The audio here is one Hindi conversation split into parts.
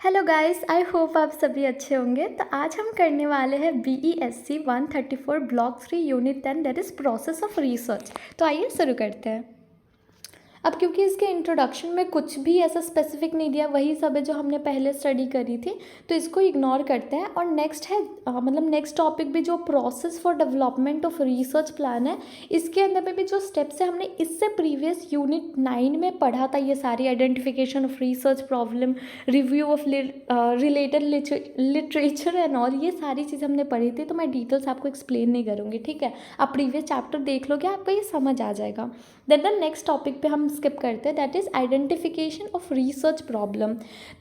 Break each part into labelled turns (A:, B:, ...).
A: हेलो गाइस, आई होप आप सभी अच्छे होंगे। तो आज हम करने वाले हैं BESC 134 block 3 unit 10 that is process of research. तो आइए शुरू करते हैं। अब क्योंकि इसके इंट्रोडक्शन में कुछ भी ऐसा स्पेसिफिक नहीं दिया, वही सब है जो हमने पहले स्टडी करी थी, तो इसको इग्नोर करते हैं। और नेक्स्ट है मतलब नेक्स्ट टॉपिक भी जो process for development of research plan है, इसके अंदर में भी जो स्टेप्स है हमने इससे प्रीवियस यूनिट 9 में पढ़ा था। ये सारी identification of research problem, review of related literature and all, ये सारी चीज़ें हमने पढ़ी थी। तो मैं डिटेल्स आपको एक्सप्लेन नहीं करूँगी, ठीक है। आप प्रीवियस चैप्टर देख लोगे, आपको ये समझ आ जाएगा। देन द नेक्स्ट टॉपिक पे हम स्किप करते हैं, that is identification of research problem.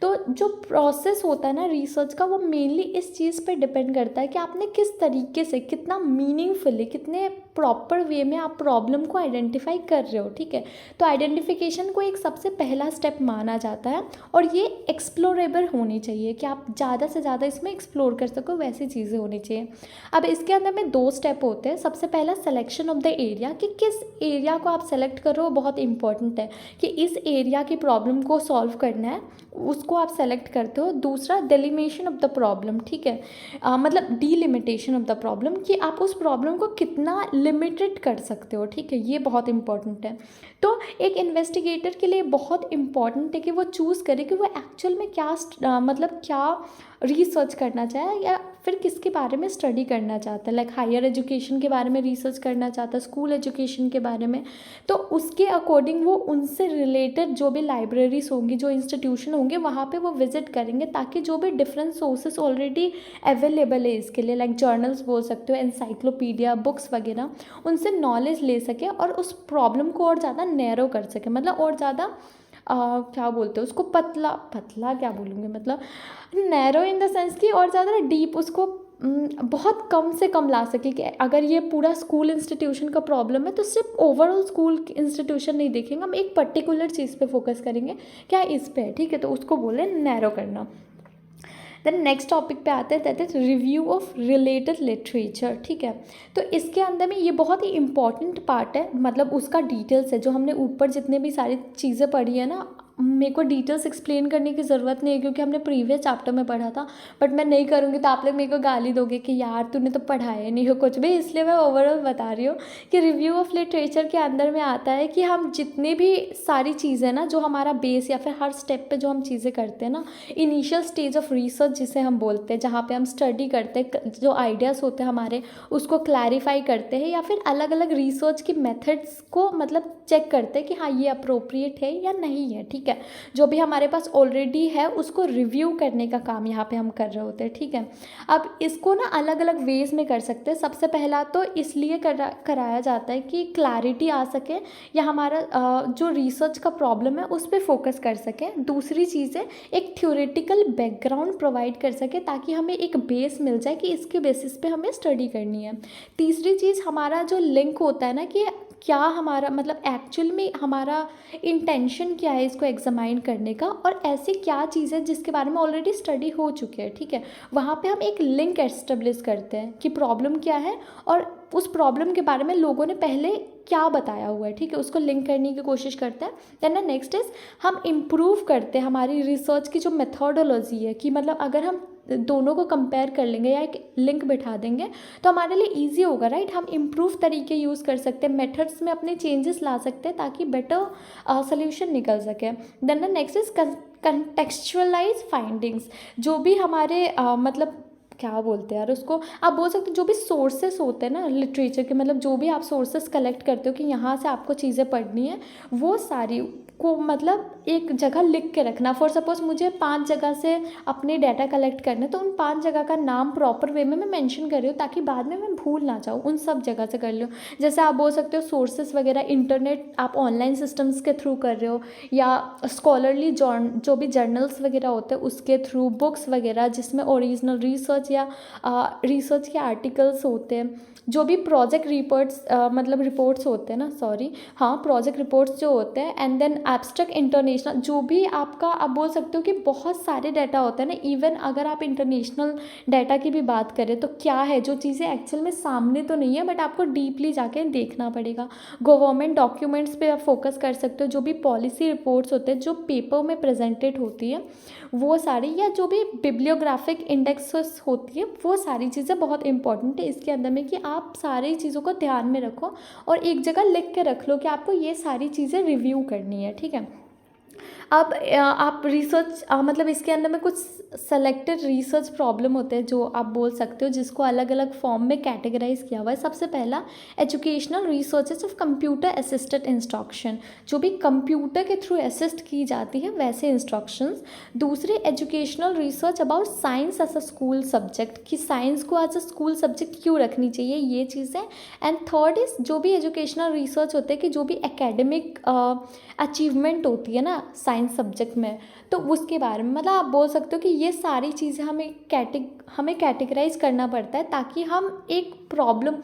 A: तो जो प्रोसेस होता है ना रिसर्च का, वो मेनली इस चीज़ पे डिपेंड करता है कि आपने किस तरीके से, कितना मीनिंगफुली, कितने प्रॉपर वे में आप प्रॉब्लम को आइडेंटिफाई कर रहे हो, ठीक है। तो आइडेंटिफिकेशन को एक सबसे पहला स्टेप माना जाता है और ये एक्सप्लोरेबल होनी चाहिए कि आप ज़्यादा से ज़्यादा इसमें एक्सप्लोर कर सको, वैसी चीज़ें होनी चाहिए। अब इसके अंदर में 2 स्टेप होते हैं। सबसे पहला सिलेक्शन ऑफ द एरिया, कि किस एरिया को आप सेलेक्ट करो, बहुत इंपॉर्टेंट है कि इस एरिया की प्रॉब्लम को सॉल्व करना है, उसको आप सेलेक्ट करते हो। दूसरा डेलिमिशन ऑफ द प्रॉब्लम, ठीक है, मतलब डीलिमिटेशन ऑफ द प्रॉब्लम, कि आप उस प्रॉब्लम को कितना लिमिटेड कर सकते हो, ठीक है, ये बहुत इंपॉर्टेंट है। तो एक इन्वेस्टिगेटर के लिए बहुत इंपॉर्टेंट है कि वो चूज़ करे कि वो एक्चुअल में क्या मतलब क्या रिसर्च करना चाहे या फिर किसके बारे में स्टडी करना चाहता है। लाइक हायर एजुकेशन के बारे में रिसर्च करना चाहता है, स्कूल एजुकेशन के बारे में, तो उसके अकॉर्डिंग वो उनसे रिलेटेड जो भी लाइब्रेरीज होंगी, जो इंस्टीट्यूशन होंगे, वहाँ पे वो विजिट करेंगे, ताकि जो भी डिफरेंट सोर्सेस ऑलरेडी अवेलेबल है इसके लिए, लाइक जर्नल्स बोल सकते हो, एनसाइक्लोपीडिया, बुक्स वगैरह, उनसे नॉलेज ले सके और उस प्रॉब्लम को और ज़्यादा नैरो कर सके, मतलब और ज़्यादा क्या बोलते हैं उसको, पतला पतला क्या बोलूँगी, मतलब नैरो इन द सेंस कि और ज़्यादा डीप उसको बहुत कम से कम ला सके। कि अगर ये पूरा स्कूल इंस्टीट्यूशन का प्रॉब्लम है तो सिर्फ ओवरऑल स्कूल इंस्टीट्यूशन नहीं देखेंगे, हम एक पर्टिकुलर चीज़ पे फोकस करेंगे, क्या इस पे है, ठीक है, तो उसको बोले नैरो करना। देन नेक्स्ट टॉपिक पे आते हैं, that is review of related literature, ठीक है। तो इसके अंदर में ये बहुत ही इंपॉर्टेंट पार्ट है, मतलब उसका डिटेल्स है। जो हमने ऊपर जितने भी सारी चीज़ें पढ़ी है ना, मेरे को डिटेल्स एक्सप्लेन करने की ज़रूरत नहीं है क्योंकि हमने प्रीवियस चैप्टर में पढ़ा था, बट मैं नहीं करूँगी तो आप लोग मेरे को गाली दोगे कि यार तूने तो पढ़ाया नहीं हो कुछ भी, इसलिए मैं ओवरऑल बता रही हूँ कि रिव्यू ऑफ लिटरेचर के अंदर में आता है कि हम जितने भी सारी चीज़ें ना, जो हमारा बेस या फिर हर स्टेप पे जो हम चीज़ें करते हैं ना, इनिशियल स्टेज ऑफ रिसर्च जिसे हम बोलते हैं, जहाँ पे हम स्टडी करते हैं, जो आइडियाज़ होते हैं हमारे, उसको क्लैरिफाई करते हैं, या फिर अलग अलग रिसर्च की मेथड्स को मतलब चेक करते हैं कि हाँ ये अप्रोप्रिएट है या नहीं है, ठीक है। जो भी हमारे पास ऑलरेडी है उसको रिव्यू करने का काम यहाँ पे हम कर रहे होते हैं, ठीक है। अब इसको ना अलग अलग वेज में कर सकते हैं। सबसे पहला तो इसलिए कराया जाता है कि क्लैरिटी आ सके, या हमारा जो रिसर्च का प्रॉब्लम है उस पर फोकस कर सके। दूसरी चीज़ है एक थ्योरेटिकल बैकग्राउंड प्रोवाइड कर सके, ताकि हमें एक बेस मिल जाए कि इसके बेसिस पे हमें स्टडी करनी है। तीसरी चीज़ हमारा जो लिंक होता है ना, कि क्या हमारा मतलब एक्चुअल में हमारा इंटेंशन क्या है इसको एग्जामाइन करने का, और ऐसी क्या चीज़ है जिसके बारे में ऑलरेडी स्टडी हो चुकी है, ठीक है। वहाँ पे हम एक लिंक एस्टेब्लिश करते हैं कि प्रॉब्लम क्या है और उस प्रॉब्लम के बारे में लोगों ने पहले क्या बताया हुआ है, ठीक है, उसको लिंक करने की कोशिश करते हैं। देन नेक्स्ट इज हम इम्प्रूव करते हैं हमारी रिसर्च की जो मेथोडोलॉजी है, कि मतलब अगर हम दोनों को कंपेयर कर लेंगे या एक लिंक बिठा देंगे तो हमारे लिए इजी होगा, राइट। हम इम्प्रूव तरीके यूज़ कर सकते हैं, मेथड्स में अपने चेंजेस ला सकते हैं ताकि बेटर सोल्यूशन निकल सके। Then next is contextualise findings. जो भी हमारे मतलब क्या बोलते हैं यार उसको, आप बोल सकते हो जो भी सोर्सेस होते हैं ना लिटरेचर के, मतलब जो भी आप सोर्सेस कलेक्ट करते हो कि यहाँ से आपको चीज़ें पढ़नी है, वो सारी को मतलब एक जगह लिख के रखना। फॉर सपोज मुझे 5 जगह से अपने डाटा कलेक्ट करने, तो उन 5 जगह का नाम प्रॉपर वे में मैं मेंशन कर रही हूँ ताकि बाद में मैं भूल ना जाऊँ, उन सब जगह से कर लो। जैसे आप बोल सकते हो सोर्सेस वगैरह इंटरनेट आप ऑनलाइन सिस्टम्स के थ्रू कर रहे हो, या स्कॉलरली जो भी जर्नल्स वगैरह होते हैं उसके थ्रू, बुक्स वगैरह जिसमें ओरिजिनल रिसर्च या रिसर्च के आर्टिकल्स होते हैं, जो भी प्रोजेक्ट रिपोर्ट्स मतलब रिपोर्ट्स होते हैं ना, सॉरी हाँ, प्रोजेक्ट रिपोर्ट्स जो होते हैं, एंड देन एब्स्ट्रैक्ट इंटरनेशनल, जो भी आपका आप बोल सकते हो कि बहुत सारे डाटा होते हैं ना, इवन अगर आप इंटरनेशनल डाटा की भी बात करें तो क्या है जो चीज़ें एक्चुअल में सामने तो नहीं है बट आपको डीपली जाके देखना पड़ेगा। गवर्नमेंट डॉक्यूमेंट्स पे आप फोकस कर सकते हो, जो भी पॉलिसी रिपोर्ट्स होते हैं जो पेपर में प्रेजेंटेड होती है वो सारी, या जो भी बिब्लियोग्राफिक इंडेक्सेस होती है वो सारी चीज़ें बहुत इंपॉर्टेंट है इसके अंदर में, कि आप सारी चीज़ों को ध्यान में रखो और एक जगह लिख के रख लो कि आपको ये सारी चीज़ें रिव्यू करनी है, ठीक है। अब आप रिसर्च मतलब इसके अंदर में कुछ सेलेक्टेड रिसर्च प्रॉब्लम होते हैं जो आप बोल सकते हो, जिसको अलग अलग फॉर्म में कैटेगराइज किया हुआ है। सबसे पहला educational researches of computer assisted instruction, जो भी कंप्यूटर के थ्रू असिस्ट की जाती है वैसे इंस्ट्रक्शंस। दूसरे educational research about science as a school subject, कि साइंस को एज अ स्कूल सब्जेक्ट क्यों रखनी चाहिए, ये चीज़ें। एंड थर्ड इज जो भी एजुकेशनल रिसर्च होते हैं कि जो भी एकेडमिक अचीवमेंट होती है ना साइंस सब्जेक्ट में, तो उसके बारे में मतलब आप बोल सकते हो कि ये सारी चीज़ें हमें कैटेगराइज करना पड़ता है, ताकि हम एक प्रॉब्लम,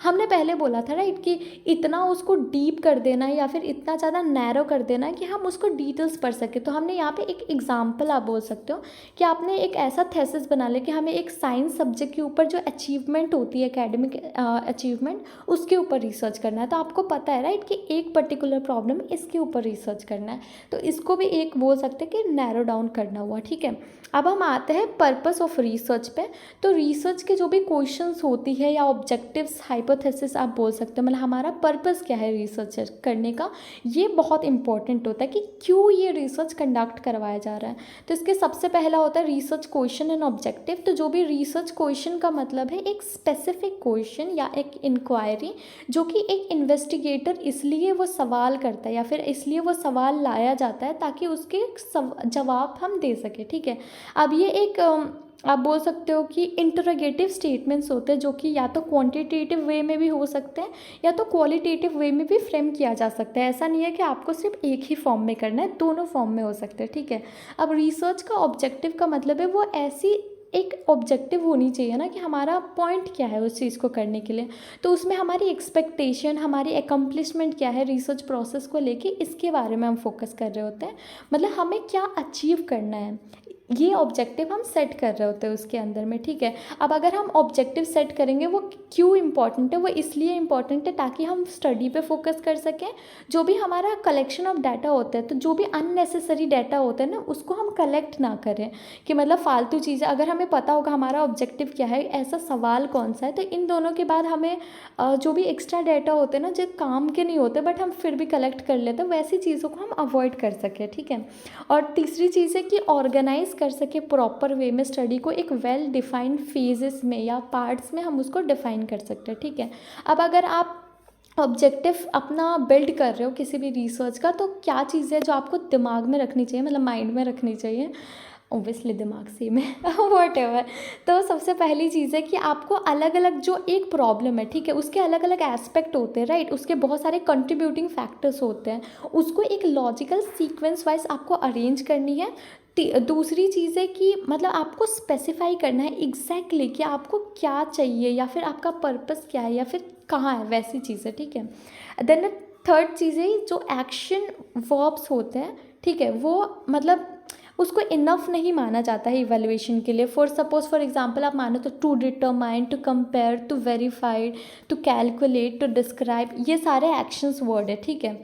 A: हमने पहले बोला था राइट कि इतना उसको डीप कर देना है या फिर इतना ज़्यादा नैरो कर देना है कि हम उसको डिटेल्स पढ़ सकें। तो हमने यहाँ पे एक एग्जांपल आप बोल सकते हो कि आपने एक ऐसा थेसिस बना लिया कि हमें एक साइंस सब्जेक्ट के ऊपर जो अचीवमेंट होती है एकेडमिक अचीवमेंट, उसके ऊपर रिसर्च करना है। तो आपको पता है राइट कि एक पर्टिकुलर प्रॉब्लम इसके ऊपर रिसर्च करना है, तो इसको भी एक बोल सकते हैं कि नैरो डाउन करना हुआ, ठीक है। अब हम आते हैं पर्पस ऑफ रिसर्च पे। तो रिसर्च के जो भी क्वेश्चंस होती है या ऑब्जेक्टिव्स, हाइपोथेसिस आप बोल सकते हो, मतलब हमारा पर्पस क्या है रिसर्च करने का, ये बहुत इंपॉर्टेंट होता है कि क्यों ये रिसर्च कंडक्ट करवाया जा रहा है। तो इसके सबसे पहला होता है रिसर्च क्वेश्चन एंड ऑब्जेक्टिव। तो जो भी रिसर्च क्वेश्चन का मतलब है एक स्पेसिफिक क्वेश्चन या एक इंक्वायरी, जो कि एक इन्वेस्टिगेटर इसलिए वो सवाल करता है या फिर इसलिए वो सवाल लाया जाता है ताकि उसके जवाब हम दे सकें, ठीक है। अब ये एक आप बोल सकते हो कि इंटरोगेटिव स्टेटमेंट्स होते हैं, जो कि या तो क्वांटिटेटिव वे में भी हो सकते हैं या तो क्वालिटेटिव वे में भी फ्रेम किया जा सकता है। ऐसा नहीं है कि आपको सिर्फ एक ही फॉर्म में करना है, दोनों फॉर्म में हो सकते हैं, ठीक है। अब रिसर्च का ऑब्जेक्टिव का मतलब है वो ऐसी एक ऑब्जेक्टिव होनी चाहिए ना कि हमारा पॉइंट क्या है उस चीज़ को करने के लिए। तो उसमें हमारी एक्सपेक्टेशन, हमारी एकम्प्लिशमेंट क्या है रिसर्च प्रोसेस को लेके, इसके बारे में हम फोकस कर रहे होते हैं। मतलब हमें क्या अचीव करना है, ये ऑब्जेक्टिव हम सेट कर रहे होते हैं उसके अंदर में, ठीक है। अब अगर हम ऑब्जेक्टिव सेट करेंगे, वो क्यों इंपॉर्टेंट है, वो इसलिए इंपॉर्टेंट है ताकि हम स्टडी पे फोकस कर सकें। जो भी हमारा कलेक्शन ऑफ डाटा होता है, तो जो भी अननेसेसरी डाटा होता है ना, उसको हम कलेक्ट ना करें, कि मतलब फालतू चीज़ें, अगर हमें पता होगा हमारा ऑब्जेक्टिव क्या है, ऐसा सवाल कौन सा है, तो इन दोनों के बाद हमें जो भी एक्स्ट्रा डाटा होते हैं ना, जो काम के नहीं होते बट हम फिर भी कलेक्ट कर लेते हैं, वैसी चीज़ों को हम अवॉइड कर सकें, ठीक है। और तीसरी चीज़ है कि ऑर्गेनाइज कर सके प्रॉपर वे में स्टडी को, एक वेल डिफाइंड फेजेस में या पार्ट्स में हम उसको डिफाइन कर सकते हैं, ठीक है। अब अगर आप ऑब्जेक्टिव अपना बिल्ड कर रहे हो किसी भी रिसर्च का, तो क्या चीज़ है जो आपको दिमाग में रखनी चाहिए, मतलब माइंड में रखनी चाहिए, ओब्वियसली दिमाग से में वॉट एवर। तो सबसे पहली चीज़ है कि आपको अलग अलग जो एक प्रॉब्लम है, ठीक है, उसके अलग अलग एस्पेक्ट होते हैं राइट, उसके बहुत सारे कंट्रीब्यूटिंग फैक्टर्स होते हैं, उसको एक लॉजिकल सीक्वेंस वाइज आपको अरेंज करनी है। दूसरी चीज़ है कि मतलब आपको स्पेसिफाई करना है एग्जैक्टली कि आपको क्या चाहिए या फिर आपका पर्पस क्या है या फिर कहाँ है, वैसी चीज़ें, ठीक है। देन थर्ड चीज़ है जो एक्शन वर्ब्स होते हैं, ठीक है, वो मतलब उसको इनफ नहीं माना जाता है इवैल्यूएशन के लिए। फॉर एग्जांपल आप मानो तो to determine, to compare, to verified, to calculate, to describe, ये सारे एक्शंस वर्ड है, ठीक है।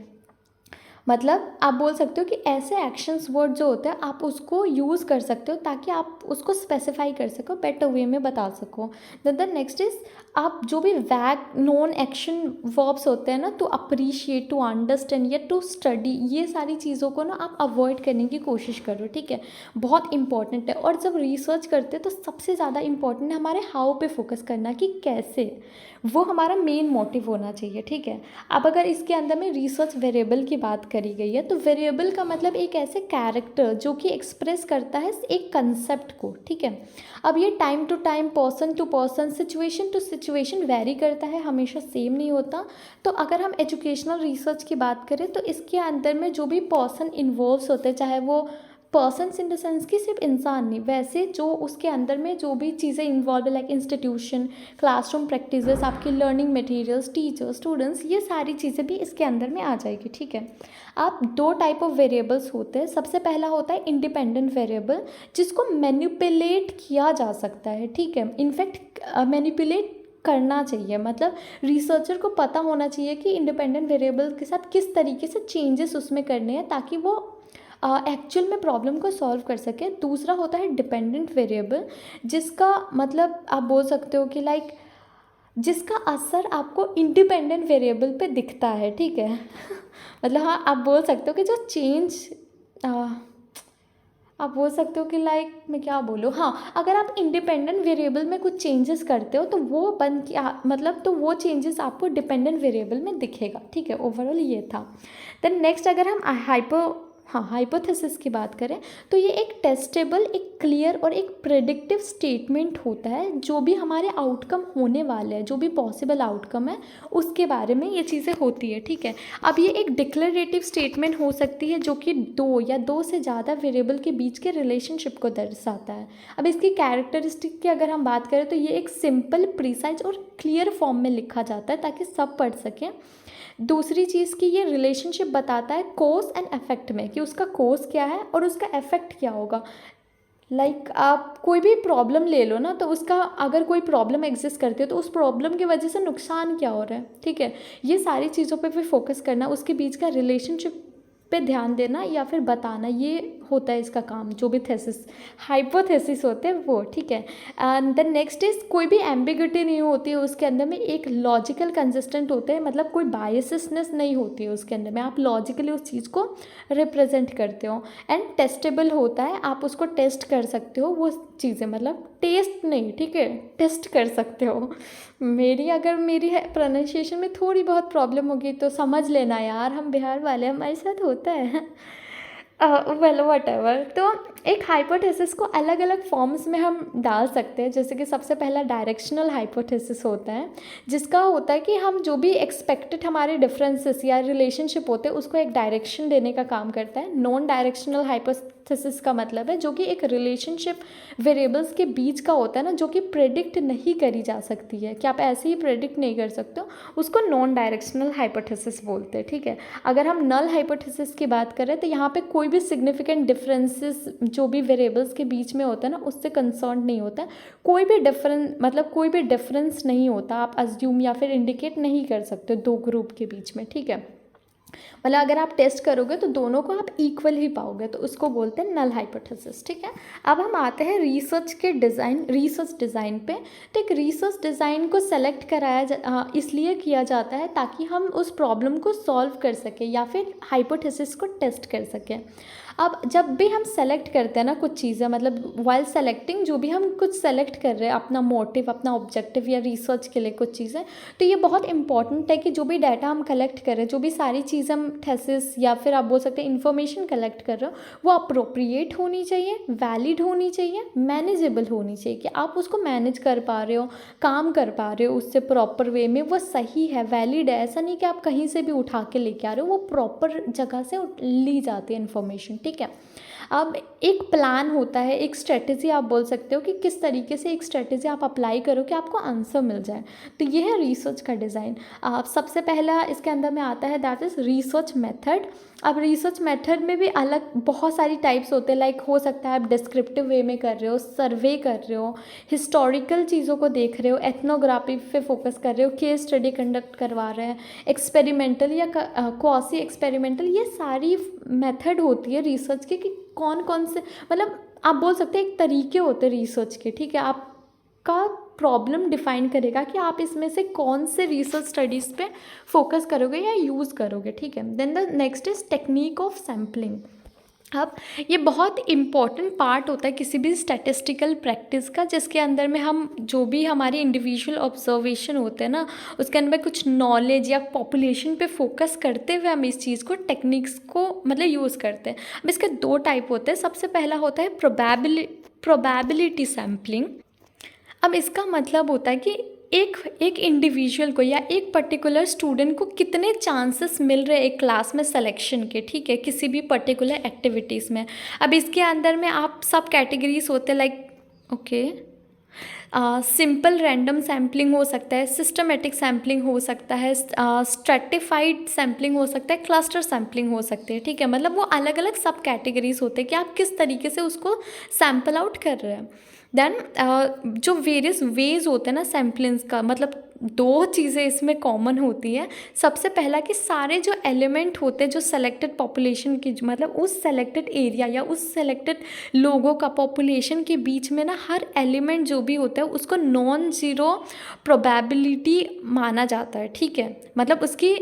A: मतलब आप बोल सकते हो कि ऐसे एक्शंस वर्ड जो होते हैं आप उसको यूज़ कर सकते हो ताकि आप उसको स्पेसिफाई कर सको, बेटर वे में बता सको। द नेक्स्ट इज़ आप जो भी वैग नॉन एक्शन वर्ब्स होते हैं ना, टू अप्रिशिएट, टू अंडरस्टैंड या टू स्टडी, ये सारी चीज़ों को ना आप अवॉइड करने की कोशिश करो, ठीक है। बहुत इंपॉर्टेंट है। और जब रिसर्च करते हैं तो सबसे ज़्यादा इंपॉर्टेंट है हमारे हाउ पे फोकस करना, कि कैसे, वो हमारा मेन मोटिव होना चाहिए, ठीक है। अब अगर इसके अंदर में रिसर्च वेरिएबल की बात करी गई है, तो वेरिएबल का मतलब एक ऐसे कैरेक्टर जो कि एक्सप्रेस करता है एक कंसेप्ट को, ठीक है। अब ये time to time, person to person, situation to situation vary करता है, हमेशा सेम नहीं होता। तो अगर हम एजुकेशनल रिसर्च की बात करें तो इसके अंदर में जो भी पर्सन इन्वॉल्व होते हैं, चाहे वो पर्सन्स इन द सेंस कि सिर्फ इंसान नहीं, वैसे जो उसके अंदर में जो भी चीज़ें इन्वॉल्व है लाइक इंस्टीट्यूशन, क्लासरूम प्रैक्टिसेस, आपकी लर्निंग मटेरियल्स, टीचर्स, स्टूडेंट्स, ये सारी चीज़ें भी इसके अंदर में आ जाएगी, ठीक है। अब दो टाइप ऑफ वेरिएबल्स होते हैं। सबसे पहला होता है इंडिपेंडेंट वेरिएबल, जिसको मैनिपुलेट किया जा सकता है, ठीक है। इनफैक्ट मैनिपुलेट करना चाहिए, मतलब रिसर्चर को पता होना चाहिए कि इंडिपेंडेंट वेरिएबल के साथ किस तरीके से चेंजेस उसमें करने हैं ताकि वो एक्चुअल में प्रॉब्लम को सॉल्व कर सके। दूसरा होता है डिपेंडेंट वेरिएबल, जिसका मतलब आप बोल सकते हो कि लाइक जिसका असर आपको इंडिपेंडेंट वेरिएबल पे दिखता है, ठीक है। मतलब हाँ, आप बोल सकते हो कि जो चेंज आप बोल सकते हो कि लाइक मैं क्या बोलूँ, हाँ, अगर आप इंडिपेंडेंट वेरिएबल में कुछ चेंजेस करते हो तो वो बन के मतलब तो वो चेंजेस आपको डिपेंडेंट वेरिएबल में दिखेगा, ठीक है। ओवरऑल ये था। देन नेक्स्ट अगर हम हाइपोथेसिस की बात करें तो ये एक टेस्टेबल, एक क्लियर और एक प्रेडिक्टिव स्टेटमेंट होता है। जो भी हमारे आउटकम होने वाले हैं, जो भी पॉसिबल आउटकम है, उसके बारे में ये चीज़ें होती है, ठीक है। अब ये एक डिक्लेरेटिव स्टेटमेंट हो सकती है जो कि दो या दो से ज़्यादा वेरिएबल के बीच के रिलेशनशिप को दर्शाता है। अब इसकी कैरेक्टरिस्टिक की अगर हम बात करें तो ये एक सिंपल, प्रिसाइज और क्लियर फॉर्म में लिखा जाता है ताकि सब पढ़ सकें। दूसरी चीज़ की ये रिलेशनशिप बताता है कोज एंड इफेक्ट में, कि उसका कोज क्या है और उसका इफेक्ट क्या होगा। लाइक आप कोई भी प्रॉब्लम ले लो ना, तो उसका अगर कोई प्रॉब्लम एग्जिस्ट करती है तो उस प्रॉब्लम की वजह से नुकसान क्या हो रहा है, ठीक है। ये सारी चीज़ों पे फिर फोकस करना, उसके बीच का रिलेशनशिप पे ध्यान देना या फिर बताना, ये होता है इसका काम। जो भी थेसिस, हाइपोथेसिस होते हैं वो, ठीक है। एंड देन नेक्स्ट इज कोई भी एम्बिग्यूटी नहीं होती है उसके अंदर में, एक लॉजिकल कंसिस्टेंट होते हैं, मतलब कोई बायसनेस नहीं होती है उसके अंदर में, आप लॉजिकली उस चीज़ को रिप्रेजेंट करते हो। एंड टेस्टेबल होता है, आप उसको टेस्ट कर सकते हो वो चीज़ें, मतलब टेस्ट नहीं, ठीक है, टेस्ट कर सकते हो। अगर मेरी प्रोनाउंसिएशन में थोड़ी बहुत प्रॉब्लम होगी तो समझ लेना यार, हम बिहार वाले, हमारे साथ होता है। Well what ever. तो एक हाइपोथेसिस को अलग अलग फॉर्म्स में हम डाल सकते हैं। जैसे कि सबसे पहला डायरेक्शनल हाइपोथेसिस होता है, जिसका होता है कि हम जो भी एक्सपेक्टेड हमारे डिफरेंसेस या रिलेशनशिप होते हैं उसको एक डायरेक्शन देने का काम करता है। नॉन डायरेक्शनल हाइपोथेसिस का मतलब है जो कि एक रिलेशनशिप वेरिएबल्स के बीच का होता है ना, जो कि प्रेडिक्ट नहीं करी जा सकती है, कि आप ऐसे ही प्रेडिक्ट नहीं कर सकते हो, उसको नॉन डायरेक्शनल हाइपोथेसिस बोलते हैं, ठीक है। अगर हम नल हाइपोथेसिस की बात करें तो यहाँ पे कोई भी सिग्निफिकेंट डिफरेंसेस जो भी वेरिएबल्स के बीच में होता है ना, उससे कंसर्न नहीं होता है। कोई भी डिफरेंस नहीं होता, आप अज्यूम या फिर इंडिकेट नहीं कर सकते दो ग्रुप के बीच में, ठीक है। मतलब अगर आप टेस्ट करोगे तो दोनों को आप इक्वल ही पाओगे, तो उसको बोलते हैं नल हाइपोथेसिस, ठीक है। अब हम आते हैं रिसर्च डिज़ाइन पे। तो एक रिसर्च डिज़ाइन को सेलेक्ट इसलिए किया जाता है ताकि हम उस प्रॉब्लम को सॉल्व कर सकें या फिर हाइपोथेसिस को टेस्ट कर सकें। अब जब भी हम सेलेक्ट करते हैं ना कुछ चीज़ें, मतलब वाइल सेलेक्टिंग, जो भी हम कुछ सेलेक्ट कर रहे हैं अपना मोटिव, अपना ऑब्जेक्टिव या रिसर्च के लिए कुछ चीज़ें, तो ये बहुत इंपॉर्टेंट है कि जो भी डाटा हम कलेक्ट कर रहे हैं, जो भी सारी चीज़ें हम थेसिस या फिर आप बोल सकते हैं इन्फॉर्मेशन कलेक्ट कर रहे हो, वो अप्रोप्रिएट होनी चाहिए, वैलिड होनी चाहिए, मैनेजेबल होनी चाहिए, कि आप उसको मैनेज कर पा रहे हो, काम कर पा रहे हो उससे प्रॉपर वे में, वो सही है, वैलिड है। ऐसा नहीं कि आप कहीं से भी उठा के लेके आ रहे हो, वो प्रॉपर जगह से ली जाती है इन्फॉर्मेशन, ठीक है। अब एक प्लान होता है, एक स्ट्रेटेजी आप बोल सकते हो कि किस तरीके से एक स्ट्रेटेजी आप अप्लाई करो कि आपको आंसर मिल जाए। तो ये है रिसर्च का डिज़ाइन। सबसे पहला इसके अंदर में आता है दैट इज़ रिसर्च मेथड। अब रिसर्च मेथड में भी अलग बहुत सारी टाइप्स होते हैं, लाइक हो सकता है आप डिस्क्रिप्टिव वे में कर रहे हो, सर्वे कर रहे हो, हिस्टोरिकल चीज़ों को देख रहे हो, एथनोग्राफी पे फोकस कर रहे हो, केस स्टडी कंडक्ट करवा रहे हैं, एक्सपेरिमेंटल या क्वासी एक्सपेरिमेंटल, ये सारी मेथड होती है रिसर्च की, कि कौन कौन से, मतलब आप बोल सकते हैं एक तरीके होते हैं रिसर्च के, ठीक है। आपका प्रॉब्लम डिफाइन करेगा कि आप इसमें से कौन से रिसर्च स्टडीज़ पे फोकस करोगे या यूज़ करोगे, ठीक है। Then the next is technique of sampling. अब ये बहुत इम्पॉर्टेंट पार्ट होता है किसी भी स्टैटिस्टिकल प्रैक्टिस का, जिसके अंदर में हम जो भी हमारी इंडिविजुअल ऑब्जर्वेशन होते हैं ना, उसके अंदर कुछ नॉलेज या पॉपुलेशन पे फोकस करते हुए हम इस चीज़ को, टेक्निक्स को मतलब यूज़ करते हैं। अब इसके दो टाइप होते हैं। सबसे पहला होता है प्रोबेबिलिटी सैम्पलिंग। अब इसका मतलब होता है कि एक एक इंडिविजुअल को या एक पर्टिकुलर स्टूडेंट को कितने चांसेस मिल रहे हैं एक क्लास में सिलेक्शन के, ठीक है, किसी भी पर्टिकुलर एक्टिविटीज़ में। अब इसके अंदर में आप सब कैटेगरीज होते हैं, like okay, simple random sampling हो सकता है, सिस्टमेटिक सैम्पलिंग हो सकता है, स्ट्रेटिफाइड सैम्पलिंग हो सकता है, क्लस्टर सैम्पलिंग हो सकते हैं, ठीक है। मतलब वो अलग अलग सब कैटेगरीज होते हैं कि आप किस तरीके से उसको सैम्पल आउट कर रहे हैं। देन जो वेरियस वेज होते हैं ना सैम्पलिंग्स का, मतलब दो चीज़ें इसमें कॉमन होती है। सबसे पहला कि सारे जो एलिमेंट होते हैं जो सेलेक्टेड पॉपुलेशन की, मतलब उस सेलेक्टेड एरिया या उस सेलेक्टेड लोगों का पॉपुलेशन के बीच में ना हर एलिमेंट जो भी होता है उसको नॉन ज़ीरो प्रोबेबिलिटी माना जाता है, ठीक है। मतलब उसकी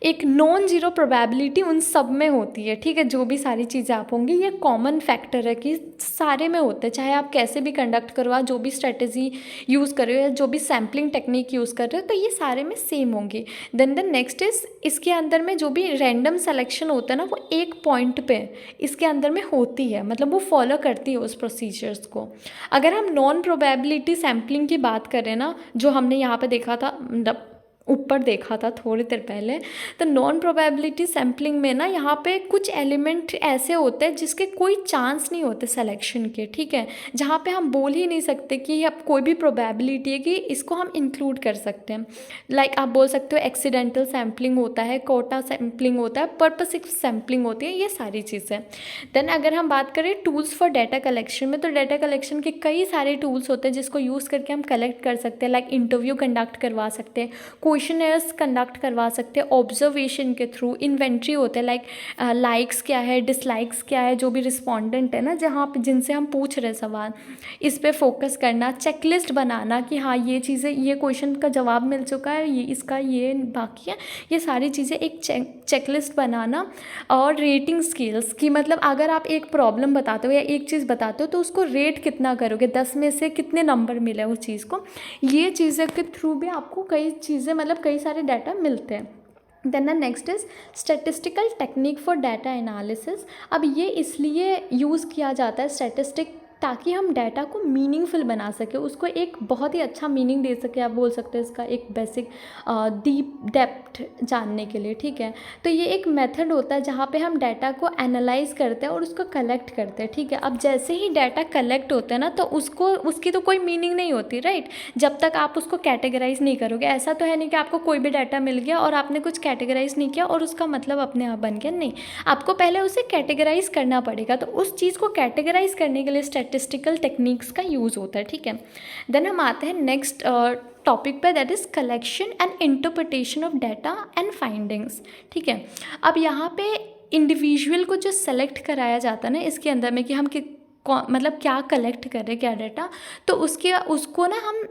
A: एक नॉन ज़ीरो प्रोबेबिलिटी उन सब में होती है, ठीक है। जो भी सारी चीज़ें आप होंगी, ये कॉमन फैक्टर है कि सारे में होते हैं, चाहे आप कैसे भी कंडक्ट करो, आप जो भी स्ट्रेटजी यूज़ कर रहे हो या जो भी सैम्पलिंग टेक्निक यूज़ कर रहे हो, तो ये सारे में सेम होंगी। देन नेक्स्ट इज़, इसके अंदर में जो भी रैंडम सेलेक्शन होता है ना, वो एक पॉइंट पे इसके अंदर में होती है, मतलब वो फॉलो करती है उस प्रोसीजर्स को। अगर हम नॉन प्रोबेबिलिटी सैम्पलिंग की बात करें ना, जो हमने यहाँ पे देखा था, मतलब ऊपर देखा था थोड़ी देर पहले, तो नॉन प्रोबेबिलिटी सैम्पलिंग में ना यहाँ पे कुछ एलिमेंट ऐसे होते हैं जिसके कोई चांस नहीं होते सिलेक्शन के, ठीक है, जहाँ पे हम बोल ही नहीं सकते कि अब कोई भी प्रोबेबिलिटी है कि इसको हम इंक्लूड कर सकते हैं। लाइक आप बोल सकते हो एक्सीडेंटल सैम्पलिंग होता है, कोटा सैम्पलिंग होता है, पर्पसिव सैम्पलिंग होती है, ये सारी चीज़ें। देन अगर हम बात करें टूल्स फॉर डाटा कलेक्शन में, तो डाटा कलेक्शन के कई सारे टूल्स होते हैं जिसको यूज़ करके हम कलेक्ट कर सकते हैं। लाइक इंटरव्यू कंडक्ट करवा सकते हैं, क्वेश्चनर्स कंडक्ट करवा सकते हैं ऑब्जर्वेशन के थ्रू, इन्वेंट्री होते हैं, लाइक लाइक्स क्या है, डिसलाइक्स क्या है, जो भी रिस्पोंडेंट है ना, जहाँ पे जिनसे हम पूछ रहे सवाल, इस पे फोकस करना, चेकलिस्ट बनाना कि हाँ ये चीज़ें, ये क्वेश्चन का जवाब मिल चुका है, ये इसका ये बाकी है, ये सारी चीज़ें एक चेकलिस्ट बनाना। और रेटिंग स्केल्स की, मतलब अगर आप एक प्रॉब्लम बताते हो या एक चीज़ बताते हो तो उसको रेट कितना करोगे, 10 में से कितने नंबर मिले उस चीज़ को, ये चीज़ें के थ्रू भी आपको कई चीज़ें, मतलब कई सारे डाटा मिलते हैं। Then the next is statistical technique for data analysis. अब ये इसलिए यूज़ किया जाता है स्टैटिस्टिक, ताकि हम डाटा को मीनिंगफुल बना सकें, उसको एक बहुत ही अच्छा मीनिंग दे सके, आप बोल सकते हैं इसका एक बेसिक डीप डेप्थ जानने के लिए, ठीक है। तो ये एक मेथड होता है जहाँ पे हम डाटा को एनालाइज करते हैं और उसको कलेक्ट करते हैं, ठीक है। अब जैसे ही डाटा कलेक्ट होता है ना, तो उसकी तो कोई मीनिंग नहीं होती, राइट, जब तक आप उसको कैटेगराइज नहीं करोगे। ऐसा तो है नहीं कि आपको कोई भी डाटा मिल गया और आपने कुछ कैटेगराइज नहीं किया और उसका मतलब अपने आप बन गया, नहीं, आपको पहले उसे कैटेगराइज करना पड़ेगा। तो उस चीज़ को कैटेगराइज करने के लिए स्टैटिस्टिकल टेक्निक्स का यूज़ होता है, ठीक है। देन हम आते हैं नेक्स्ट टॉपिक पे, that is collection and interpretation of data and findings, ठीक है। अब यहाँ पे इंडिविजुअल को जो सेलेक्ट कराया जाता है ना इसके अंदर में, कि हम मतलब क्या कलेक्ट कर रहे हैं, क्या डाटा, तो उसको ना हम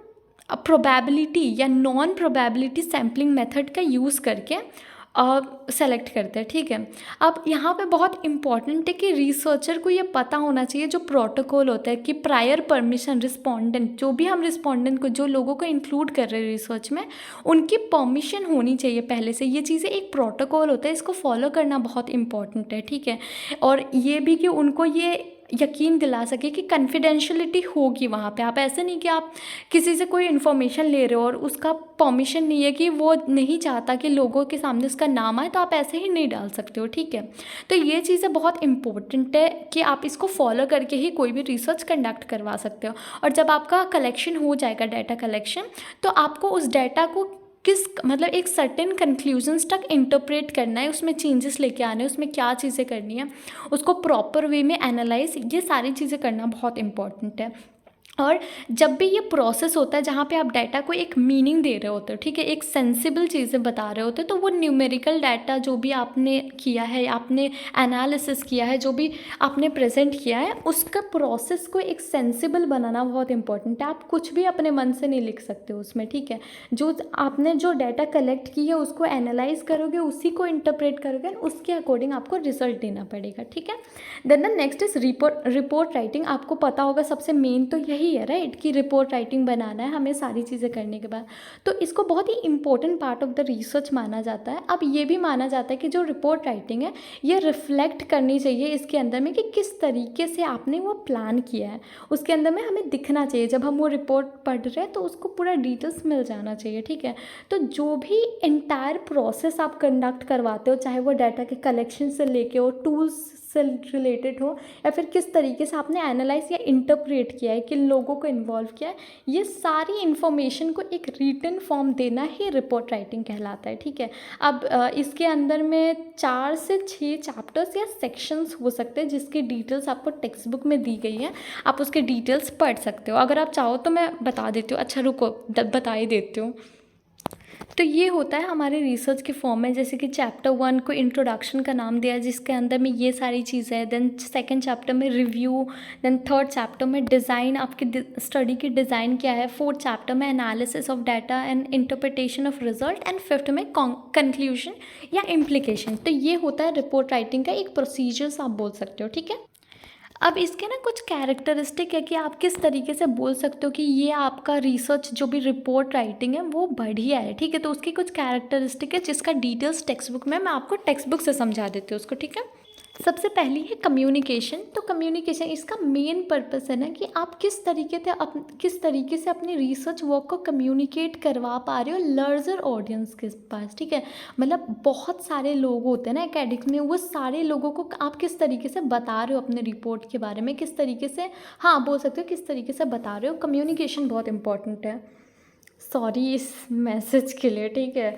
A: प्रोबेबिलिटी या नॉन प्रोबेबिलिटी सैम्पलिंग मेथड का यूज़ करके सेलेक्ट करते हैं, ठीक है। अब यहाँ पे बहुत इंपॉर्टेंट है कि रिसर्चर को ये पता होना चाहिए जो प्रोटोकॉल होता है, कि प्रायर परमिशन रिस्पोंडेंट, जो भी हम रिस्पोंडेंट को, जो लोगों को इंक्लूड कर रहे हैं रिसर्च में, उनकी परमिशन होनी चाहिए पहले से। ये चीज़ें एक प्रोटोकॉल होता है, इसको फॉलो करना बहुत इंपॉर्टेंट है, ठीक है। और ये भी कि उनको ये यकीन दिला सके कि कॉन्फिडेंशियलिटी होगी वहाँ पे। आप ऐसे नहीं कि आप किसी से कोई इन्फॉर्मेशन ले रहे हो और उसका परमिशन नहीं है, कि वो नहीं चाहता कि लोगों के सामने उसका नाम आए, तो आप ऐसे ही नहीं डाल सकते हो, ठीक है। तो ये चीज़ें बहुत इंपॉर्टेंट है कि आप इसको फॉलो करके ही कोई भी रिसर्च कंडक्ट करवा सकते हो। और जब आपका कलेक्शन हो जाएगा, डाटा कलेक्शन, तो आपको उस डाटा को मतलब एक सर्टेन कंक्लूजन्स तक इंटरप्रेट करना है, उसमें चेंजेस लेके आने हैं, उसमें क्या चीज़ें करनी है, उसको प्रॉपर वे में एनालाइज, ये सारी चीज़ें करना बहुत इंपॉर्टेंट है। और जब भी ये प्रोसेस होता है जहाँ पे आप डाटा को एक मीनिंग दे रहे होते हो, ठीक है, एक सेंसिबल चीज़ें बता रहे होते हो, तो वो न्यूमेरिकल डाटा जो भी आपने किया है, आपने एनालिसिस किया है, जो भी आपने प्रेजेंट किया है, उसका प्रोसेस को एक सेंसिबल बनाना बहुत इंपॉर्टेंट है। आप कुछ भी अपने मन से नहीं लिख सकते उसमें, ठीक है। जो आपने जो डाटा कलेक्ट की है उसको एनालाइज करोगे, उसी को इंटरप्रेट करोगे, उसके अकॉर्डिंग आपको रिजल्ट देना पड़ेगा, ठीक है। Then the next is report writing. आपको पता होगा सबसे मेन तो यही वही है राइट, कि रिपोर्ट राइटिंग बनाना है हमें सारी चीज़ें करने के बाद। तो इसको बहुत ही important part of the research माना जाता है। अब ये भी माना जाता है कि जो रिपोर्ट राइटिंग है ये रिफ्लेक्ट करनी चाहिए इसके अंदर में कि किस तरीके से आपने वो प्लान किया है, उसके अंदर में हमें दिखना चाहिए। जब हम वो रिपोर्ट पढ़ रहे हैं तो उसको पूरा डिटेल्स मिल जाना चाहिए, ठीक है। तो जो भी एंटायर प्रोसेस आप कंडक्ट करवाते हो, चाहे वो डाटा के कलेक्शन से लेके हो, टूल्स से रिलेटेड हो, या फिर किस तरीके से आपने एनालाइज या इंटरप्रेट किया है, किन लोगों को इन्वॉल्व किया है, ये सारी इन्फॉर्मेशन को एक रिटन फॉर्म देना ही रिपोर्ट राइटिंग कहलाता है, ठीक है। अब इसके अंदर में 4 से 6 चैप्टर्स या सेक्शंस हो सकते हैं जिसकी डिटेल्स आपको टेक्स्ट बुक में दी गई है, आप उसके डिटेल्स पढ़ सकते हो। अगर आप चाहो तो मैं बता देती हूँ। अच्छा रुको, बता ही देती हूँ। तो ये होता है हमारे रिसर्च के फॉर्म में, जैसे कि चैप्टर 1 को इंट्रोडक्शन का नाम दिया जिसके अंदर में ये सारी चीज़ें हैं, देन सेकंड चैप्टर में रिव्यू, देन थर्ड चैप्टर में डिज़ाइन, आपकी स्टडी की डिज़ाइन क्या है, फोर्थ चैप्टर में analysis of data and interpretation of result, and fifth में कंक्लूजन या इम्प्लीकेशन। तो ये होता है रिपोर्ट राइटिंग का एक प्रोसीजर्स आप बोल सकते हो, ठीक है। अब इसके ना कुछ कैरेक्टरिस्टिक है कि आप किस तरीके से बोल सकते हो कि ये आपका रिसर्च जो भी रिपोर्ट राइटिंग है वो बढ़िया है, ठीक है। तो उसकी कुछ कैरेक्टरिस्टिक है जिसका डिटेल्स टेक्स्ट बुक में मैं आपको टेक्स्ट बुक से समझा देती हूँ उसको, ठीक है। सबसे पहली है कम्युनिकेशन। तो कम्युनिकेशन इसका मेन पर्पस है ना कि आप किस तरीके से अपनी रिसर्च वर्क को कम्युनिकेट करवा पा रहे हो लार्जर ऑडियंस के पास, ठीक है। मतलब बहुत सारे लोग होते हैं ना एकेडमिक में, वो सारे लोगों को आप किस तरीके से बता रहे हो अपने रिपोर्ट के बारे में, किस तरीके से, हाँ बोल सकते हो किस तरीके से बता रहे हो। कम्युनिकेशन बहुत इंपॉर्टेंट है। सॉरी इस मैसेज के लिए, ठीक है।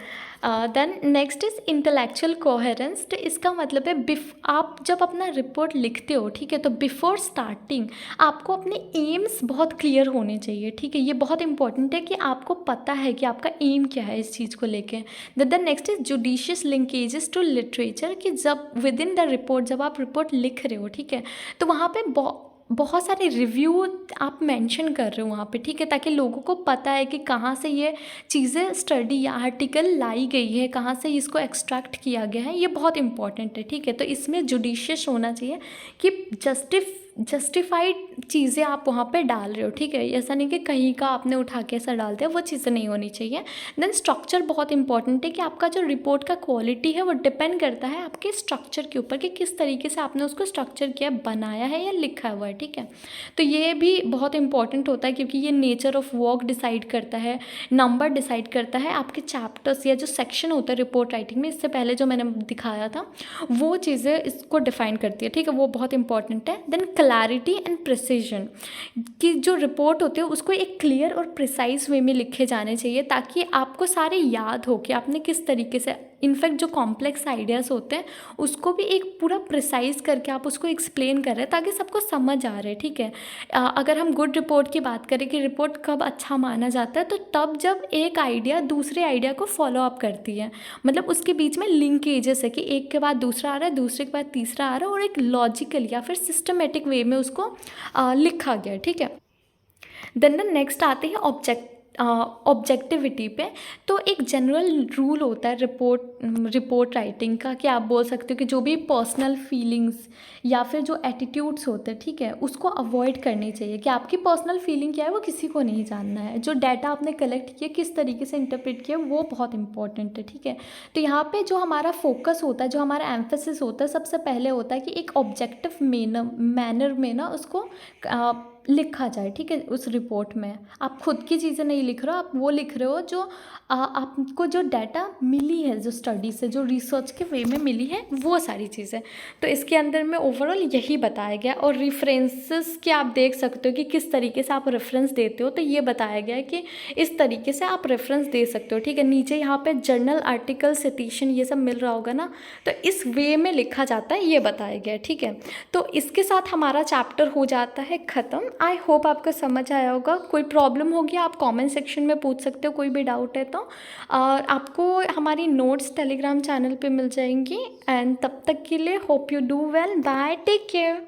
A: Then next is intellectual coherence. तो इसका मतलब है आप जब अपना रिपोर्ट लिखते हो, ठीक है, तो बिफोर स्टार्टिंग आपको अपने एम्स बहुत क्लियर होने चाहिए, ठीक है। ये बहुत इंपॉर्टेंट है कि आपको पता है कि आपका एम क्या है इस चीज़ को लेके। Then next is judicious linkages to literature, कि जब विद इन द रिपोर्ट जब आप रिपोर्ट लिख रहे हो, ठीक है, तो वहाँ पे बहुत सारे रिव्यू आप मेंशन कर रहे हो वहाँ पे, ठीक है, ताकि लोगों को पता है कि कहाँ से ये चीज़ें स्टडी या आर्टिकल लाई गई है, कहाँ से इसको एक्सट्रैक्ट किया गया है। ये बहुत इंपॉर्टेंट है, ठीक है। तो इसमें जुडिशियस होना चाहिए कि जस्टिफाइड चीज़ें आप वहाँ पे डाल रहे हो, ठीक है। ऐसा नहीं कि कहीं का आपने उठा के ऐसा डाल दिया, वो चीज़ें नहीं होनी चाहिए। देन स्ट्रक्चर बहुत इंपॉर्टेंट है कि आपका जो रिपोर्ट का क्वालिटी है वो डिपेंड करता है आपके स्ट्रक्चर के ऊपर कि किस तरीके से आपने उसको स्ट्रक्चर किया, बनाया है या लिखा हुआ है, ठीक है। तो ये भी बहुत इंपॉर्टेंट होता है क्योंकि ये नेचर ऑफ वर्क डिसाइड करता है, नंबर डिसाइड करता है, आपके चैप्टर्स या जो सेक्शन होता है रिपोर्ट राइटिंग में, इससे पहले जो मैंने दिखाया था वो चीज़ें इसको डिफाइन करती है, ठीक है। वो बहुत इंपॉर्टेंट है। देन क्लैरिटी एंड प्रिसीजन, कि जो रिपोर्ट होती है उसको एक क्लियर और प्रिसाइज वे में लिखे जाने चाहिए ताकि आपको सारे याद हो कि आपने किस तरीके से, इनफैक्ट जो कॉम्प्लेक्स आइडियाज़ होते हैं उसको भी एक पूरा प्रिसाइज करके आप उसको एक्सप्लेन कर रहे हैं ताकि सबको समझ आ रहे, ठीक है। अगर हम गुड रिपोर्ट की बात करें कि रिपोर्ट कब अच्छा माना जाता है, तो तब जब एक आइडिया दूसरे आइडिया को फॉलो अप करती है, मतलब उसके बीच में लिंकेजेस है कि एक के बाद दूसरा आ रहा है, दूसरे के बाद तीसरा आ रहा है, और एक लॉजिकल या फिर सिस्टमेटिक वे में उसको लिखा गया है, ठीक है। देन नेक्स्ट आते हैं ऑब्जेक्टिविटी पे। तो एक जनरल रूल होता है रिपोर्ट राइटिंग का कि आप बोल सकते हो कि जो भी पर्सनल फीलिंग्स या फिर जो एटीट्यूड्स होते हैं, ठीक है, उसको अवॉइड करनी चाहिए। कि आपकी पर्सनल फीलिंग क्या है वो किसी को नहीं जानना है, जो डाटा आपने कलेक्ट किया किस तरीके से इंटरप्रेट किया वो बहुत इंपॉर्टेंट है, ठीक है। तो यहाँ पे जो हमारा फोकस होता है, जो हमारा एम्फेसिस होता है, सबसे पहले होता है कि एक ऑब्जेक्टिव मैनर में ना उसको लिखा जाए, ठीक है। उस रिपोर्ट में आप खुद की चीज़ें नहीं लिख रहे हो, आप वो लिख रहे हो जो आपको जो डाटा मिली है, जो स्टडी से, जो रिसर्च के वे में मिली है, वो सारी चीज़ें। तो इसके अंदर में ओवरऑल यही बताया गया। और रेफरेंसेस के आप देख सकते हो कि किस तरीके से आप रेफरेंस देते हो, तो ये बताया गया है कि इस तरीके से आप रेफरेंस दे सकते हो, ठीक है। नीचे यहाँ पे जर्नल आर्टिकल सिटेशन ये सब मिल रहा होगा ना, तो इस वे में लिखा जाता है, ये बताया गया है, ठीक है। तो इसके साथ हमारा चैप्टर हो जाता है ख़त्म। आई होप आपको समझ आया होगा। कोई प्रॉब्लम होगी आप कमेंट सेक्शन में पूछ सकते हो, कोई भी डाउट है तो। और आपको हमारी नोट्स टेलीग्राम चैनल पे मिल जाएंगी। एंड तब तक के लिए hope you do well, bye, take care.